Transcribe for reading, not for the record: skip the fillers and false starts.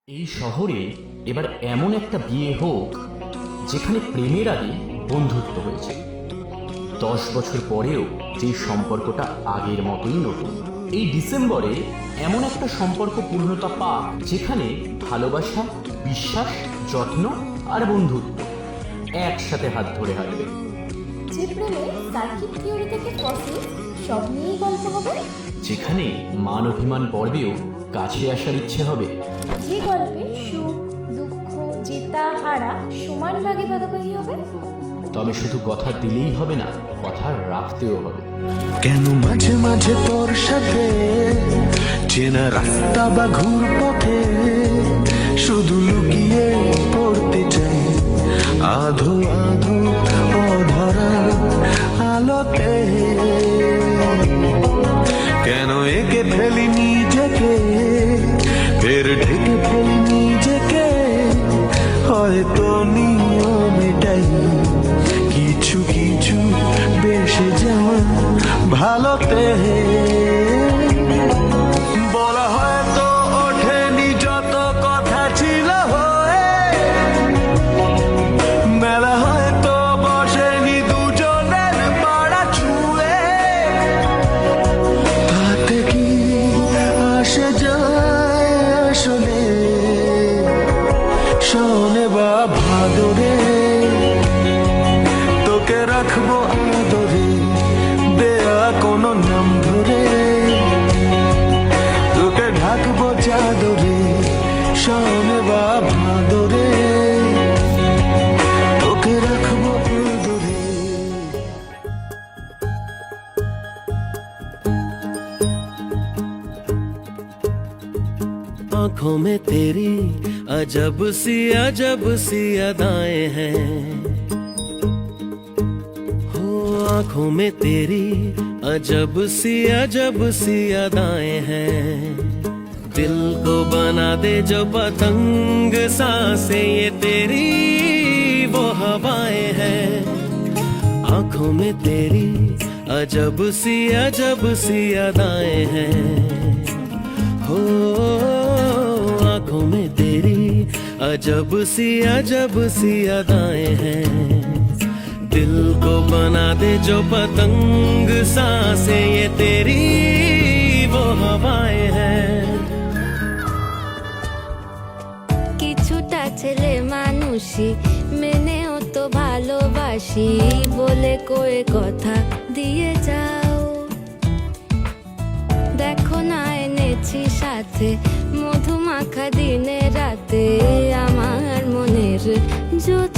এই শহরে এবার এমন একটা বিয়ে হোক যেখানে প্রেমের আগে বন্ধুত্ব হয়েছে। 10 বছর পরেও যে সম্পর্কটা আগের মতোই নতুন। এই ডিসেম্বরে এমন একটা সম্পর্ক পূর্ণতা পাক যেখানে ভালোবাসা, বিশ্বাস, যত্ন আর বন্ধুত্ব একসাথে হাত ধরে হাঁটবে। যে প্রেমে সার্কিট থিওরি থেকে ফসিল সব নিয়েই গল্প হবে। যেখানে মান অভিমান পর্বেও কাছে আসার ইচ্ছে হবে। যে গল্পে সুখ, দুঃখ, জেতা, হারা সমান ভাগে ভাগাভাগি হবে। তবে শুধু কথা দিলেই হবে না, কথা রাখতেও হবে। কেন মাঝে মাঝে তোর সাথে চেনা রাস্তা বা ঘুর পথে শুধু লুকিয়ে পড়তে চাই আধো আধো অধরা আলোতে। কেন একে ফেলি নিজেকে, ফের ঢেকে ফেলি নিজেকে, হয়তো নিয়ম এটাই কিছু কিছু বেসে যাওয়া ভালোতে। বলা হয়তো ওঠেনি যত কথা ছিল হয়ে, মেলা হয়তো বসেনি দুজনের পাড়া ছুঁয়ে। তাতে কি আসে যায় আসলে শোনে বা ভাদরে, তোকে রাখবো আদরে দেয়া কোনো নাম ধরে, তোকে ঢাকবো চাদরে শোনে বা ভাদরে, তোকে রাখবো আদরে। आंखों में तेरी अजब सी अदाएं हैं, हो आंखों में तेरी अजब सी अदाएं हैं। दिल को बना दे जो पतंग सांसें ये तेरी वो हवाएं हैं। आंखों में तेरी अजब सी अदाएं हैं, हो आंखों में तेरी अजब सी अदाएं हैं। दिल को बना दे जो पतंग सांसें ये तेरी वो हवाएं हैं। কিছুটা ছেলে মানুষই মেনেও তো ভালোবাসি বলে কয়ে কথা দিয়ে যাও। দেখো না এনেছি সাথে মধুমাখা দিনে রাতে আমার মনের জ্যোৎস্না।